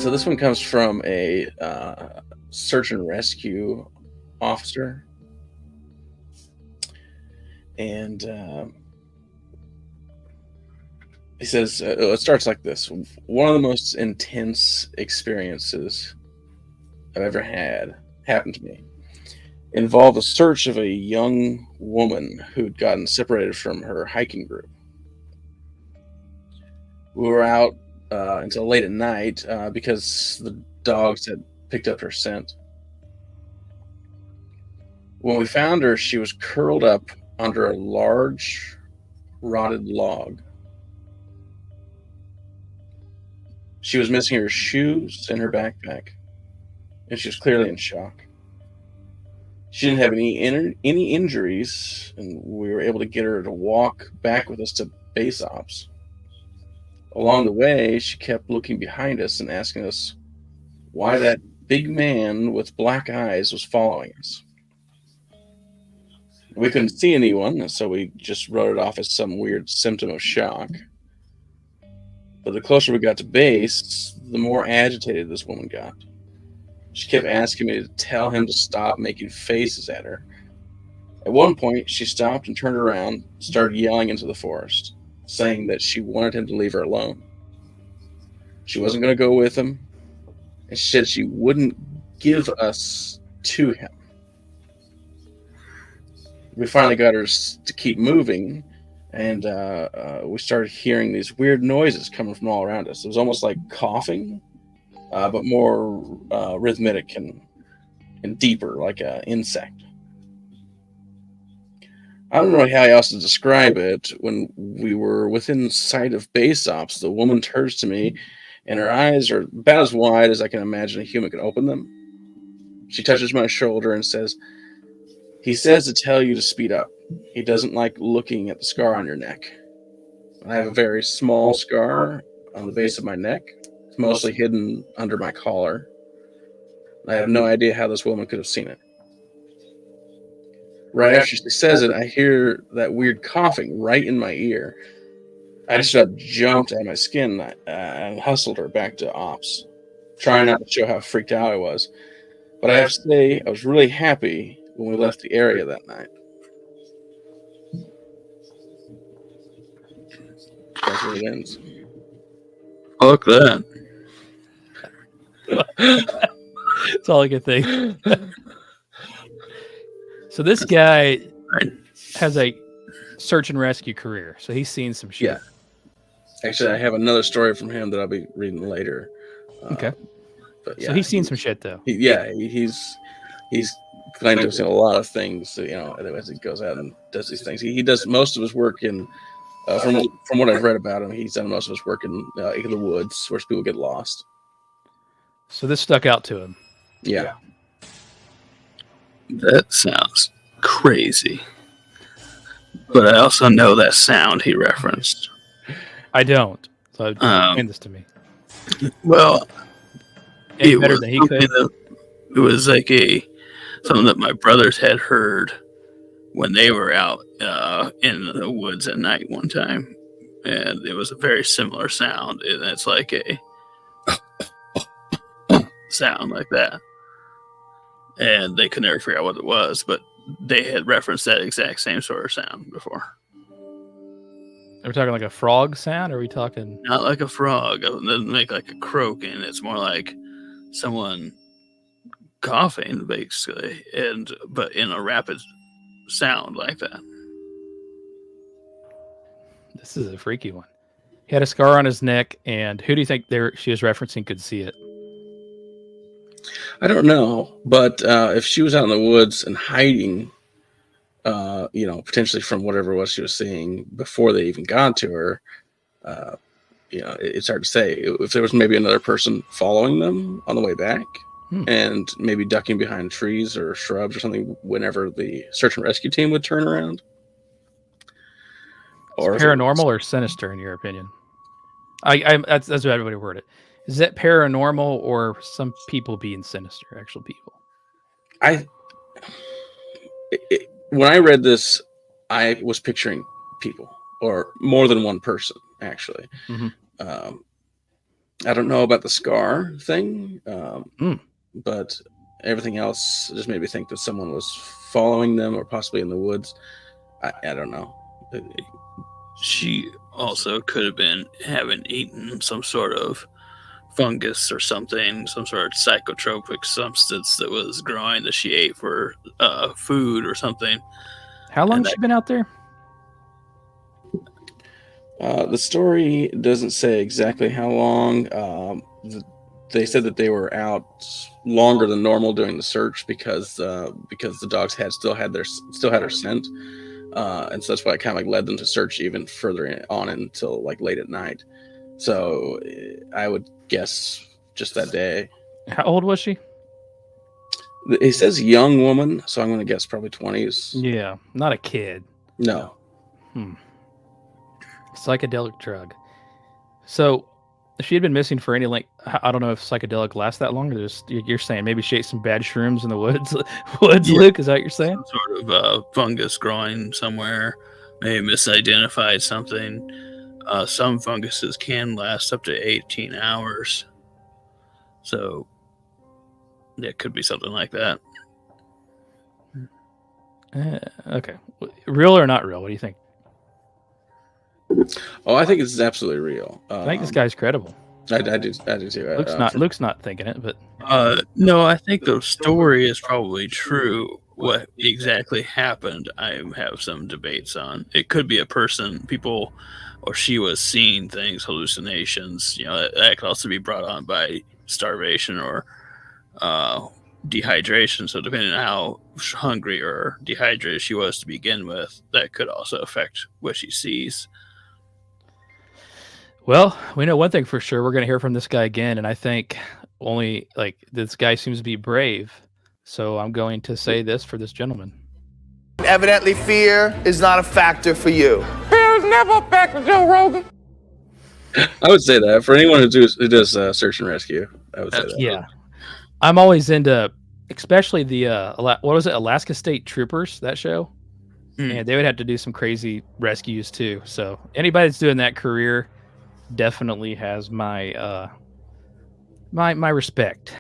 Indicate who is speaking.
Speaker 1: So this one comes from a search and rescue officer, and he says it starts like this: one of the most intense experiences I've ever had happened to me. Involved a search of a young woman who'd gotten separated from her hiking group. We were out until late at night because the dogs had picked up her scent. When we found her, she was curled up under a large rotted log. She was missing her shoes and her backpack, and she was clearly in shock. She didn't have any injuries, and we were able to get her to walk back with us to base ops. Along the way, she kept looking behind us and asking us why that big man with black eyes was following us. We couldn't see anyone, so we just wrote it off as some weird symptom of shock. But the closer we got to base, the more agitated this woman got. She kept asking me to tell him to stop making faces at her. At one point, she stopped and turned around, started yelling into the forest, saying that she wanted him to leave her alone. She wasn't going to go with him, and she said she wouldn't give us to him. We finally got her to keep moving, and we started hearing these weird noises coming from all around us. It was almost like coughing, but more rhythmic and deeper, like an insect. I don't know how else to describe it. When we were within sight of base ops, the woman turns to me, and her eyes are about as wide as I can imagine a human can open them. She touches my shoulder and says, "He says to tell you to speed up. He doesn't like looking at the scar on your neck." I have a very small scar on the base of my neck. It's mostly hidden under my collar. I have no idea how this woman could have seen it. Right after she says it, I hear that weird coughing right in my ear. I just about jumped out of my skin and hustled her back to ops, trying not to show how freaked out I was. But I have to say, I was really happy when we left the area that night. That's where it ends.
Speaker 2: Fuck that.
Speaker 3: That's all I can think. So this guy has a search and rescue career, so he's seen some shit.
Speaker 1: Yeah. Actually, I have another story from him that I'll be reading later.
Speaker 3: Okay.
Speaker 1: But yeah,
Speaker 3: so he's seen some shit, though.
Speaker 1: He's claimed to have seen a lot of things. As he goes out and does these things, he does most of his work in. From what I've read about him, he's done most of his work in the woods where people get lost.
Speaker 3: So this stuck out to him.
Speaker 1: Yeah.
Speaker 2: That sounds crazy. But I also know that sound he referenced.
Speaker 3: I don't. So explain this to me.
Speaker 2: Well,
Speaker 3: Any better than he could?
Speaker 2: It was like something that my brothers had heard when they were out in the woods at night one time, and it was a very similar sound. And it's like a sound like that, and they could never figure out what it was, but they had referenced that exact same sort of sound before.
Speaker 3: Are we talking like a frog sound, or are we talking...
Speaker 2: Not like a frog. It doesn't make like a croaking. It's more like someone coughing, basically, but in a rapid sound like that.
Speaker 3: This is a freaky one. He had a scar on his neck, and who do you think she was referencing could see it?
Speaker 1: I don't know, but if she was out in the woods and hiding, potentially from whatever it was she was seeing before they even got to her, it's hard to say. If there was maybe another person following them on the way back, and maybe ducking behind trees or shrubs or something whenever the search and rescue team would turn around.
Speaker 3: Or paranormal or sinister, in your opinion? That's what everybody worded it. Is that paranormal or some people being sinister, actual people?
Speaker 1: When I read this, I was picturing people, or more than one person, actually.
Speaker 3: Mm-hmm.
Speaker 1: I don't know about the scar thing,
Speaker 3: Hmm.
Speaker 1: but everything else just made me think that someone was following them or possibly in the woods. I don't know.
Speaker 2: She also could have been having eaten some sort of fungus or something, some sort of psychotropic substance that was growing that she ate for food or something.
Speaker 3: How long
Speaker 2: And
Speaker 3: has she been out there?
Speaker 1: The story doesn't say exactly how long. They said that they were out longer than normal during the search because the dogs still had her scent, and so that's why it kind of like led them to search even further on until like late at night. So I would guess just that day.
Speaker 3: How old was she?
Speaker 1: It says young woman, so I'm going to guess probably 20s.
Speaker 3: Yeah, not a kid.
Speaker 1: No.
Speaker 3: Psychedelic drug. So, if she had been missing for any length, I don't know if psychedelic lasts that long. Or just you're saying maybe she ate some bad shrooms in the woods.
Speaker 2: Yeah.
Speaker 3: Luke, is that what you're saying?
Speaker 2: Some sort of fungus growing somewhere, maybe misidentified something. Some funguses can last up to 18 hours. So it could be something like that.
Speaker 3: Okay, real or not real? What do you think?
Speaker 1: Oh, I think it's absolutely real.
Speaker 3: I think this guy's credible.
Speaker 1: I do too.
Speaker 3: Luke's not thinking it, but
Speaker 2: No, I think the story is probably true. What exactly happened, I have some debates on. It could be a person, people, or she was seeing things, hallucinations. That could also be brought on by starvation or dehydration. So depending on how hungry or dehydrated she was to begin with, that could also affect what she sees.
Speaker 3: well, we know one thing for sure. We're going to hear from this guy again, and I think only like this guy seems to be brave. So I'm going to say this for this gentleman.
Speaker 4: Evidently, fear is not a factor for you.
Speaker 5: Fear is never a factor, Joe Rogan.
Speaker 1: I would say that for anyone who does search and rescue, I would say that.
Speaker 3: Yeah, I'm always into, especially the what was it, Alaska State Troopers, that show. And they would have to do some crazy rescues too. So anybody that's doing that career definitely has my my respect.